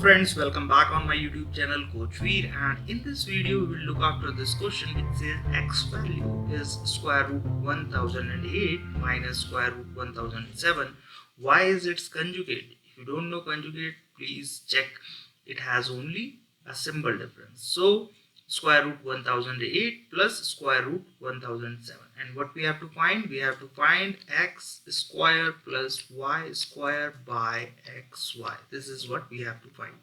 friends, welcome back on my YouTube channel Coach Veer, and in this video we will look after this question which says x value is square root 1008 minus square root 1007. Why is its conjugate? If you don't know conjugate, please check. It has only a symbol difference. So square root 1008 plus square root 1007, and what we have to find? We have to find x square plus y square by xy. This is what we have to find.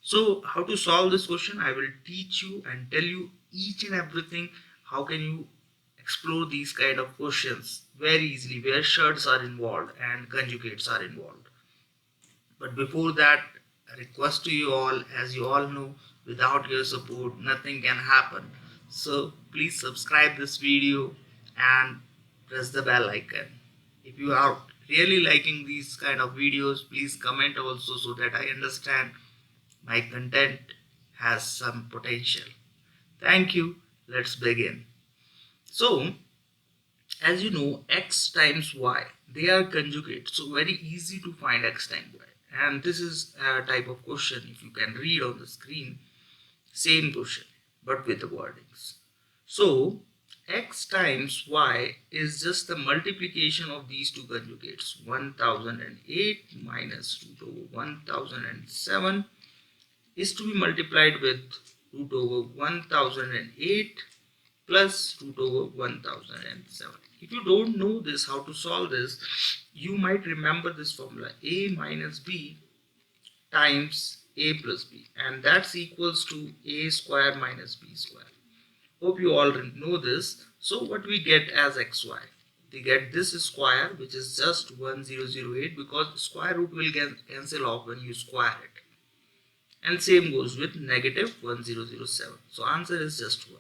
So how to solve this question, I will teach you and tell you each and everything. How can you explore these kind of questions very easily where shirts are involved and conjugates are involved. But before that, a request to you all, as you all know, without your support nothing can happen. So please subscribe this video and press the bell icon. If you are really liking these kind of videos, please comment also so that I understand my content has some potential. Thank you. Let's begin. So as you know, x times y, they are conjugate, so very easy to find x times y. And this is a type of question, if you can read on the screen, same question but with the wordings. So x times y is just the multiplication of these two conjugates. 1008 minus root over 1007 is to be multiplied with root over 1008 plus root over 1007. If you don't know this, how to solve this, you might remember this formula: a minus b times a plus b, and that's equals to a square minus b square. Hope you all know this. So what we get as xy? We get this square, which is just 1008, because square root will cancel off when you square it. And same goes with negative 1007. So answer is just 1.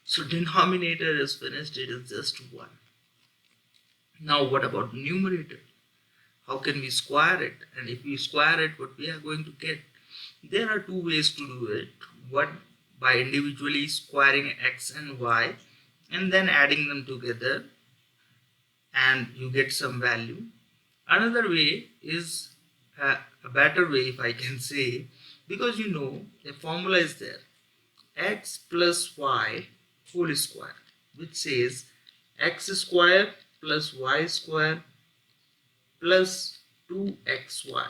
So denominator is finished, it is just 1. Now what about numerator? How can we square it? And if we square it, what we are going to get? There are two ways to do it. One, by individually squaring x and y and then adding them together and you get some value. Another way is a better way, if I can say, because you know the formula is there: x plus y whole square, which says x square plus y square plus 2xy.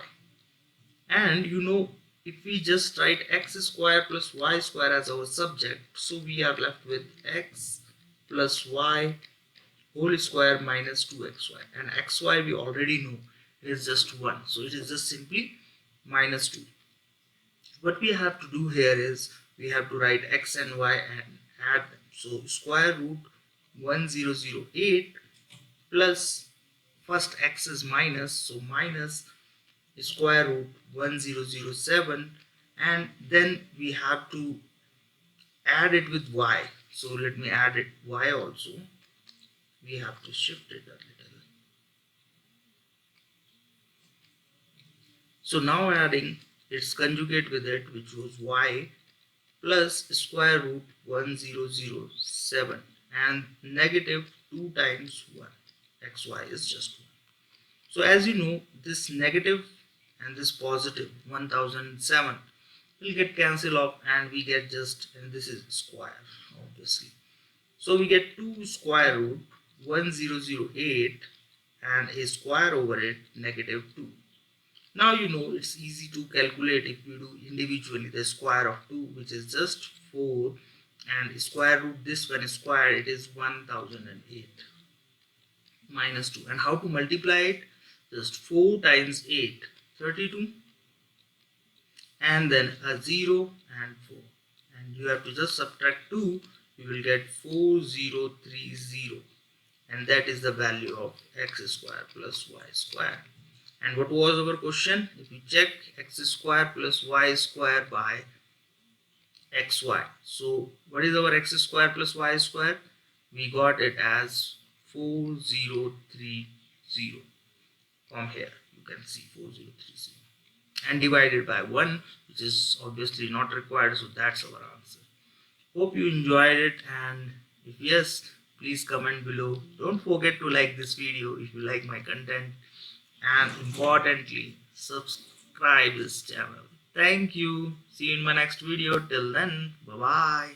And you know, if we just write x square plus y square as our subject, so we are left with x plus y whole square minus 2xy, and xy we already know it is just 1, so it is just simply minus 2. What we have to do here is we have to write x and y and add them. So square root 1008 plus, first x is minus, so minus square root 1007, and then we have to add it with y. So let me add it y also. We have to shift it a little. So now adding its conjugate with it, which was y, plus square root 1007 and negative 2 times 1. xy is just 1. So as you know, this negative and this positive 1007 will get cancelled off and we get just, and this is square obviously. So we get 2 square root 1008 and a square over it, negative 2. Now you know it's easy to calculate if we do individually the square of 2, which is just 4, and square root this when squared, it is 1008 minus 2. And how to multiply it? Just 4 times 8, 32, and then a 0 and 4, and you have to just subtract 2, you will get 4030, and that is the value of x square plus y square. And what was our question? If you check, x square plus y square by xy. So what is our x square plus y square? We got it as 4030. From here you can see 4030, and divided by 1, which is obviously not required, so that's our answer. Hope you enjoyed it, and if yes, please comment below. Don't forget to like this video if you like my content, and importantly, subscribe this channel. Thank you. See you in my next video. Till then, bye bye.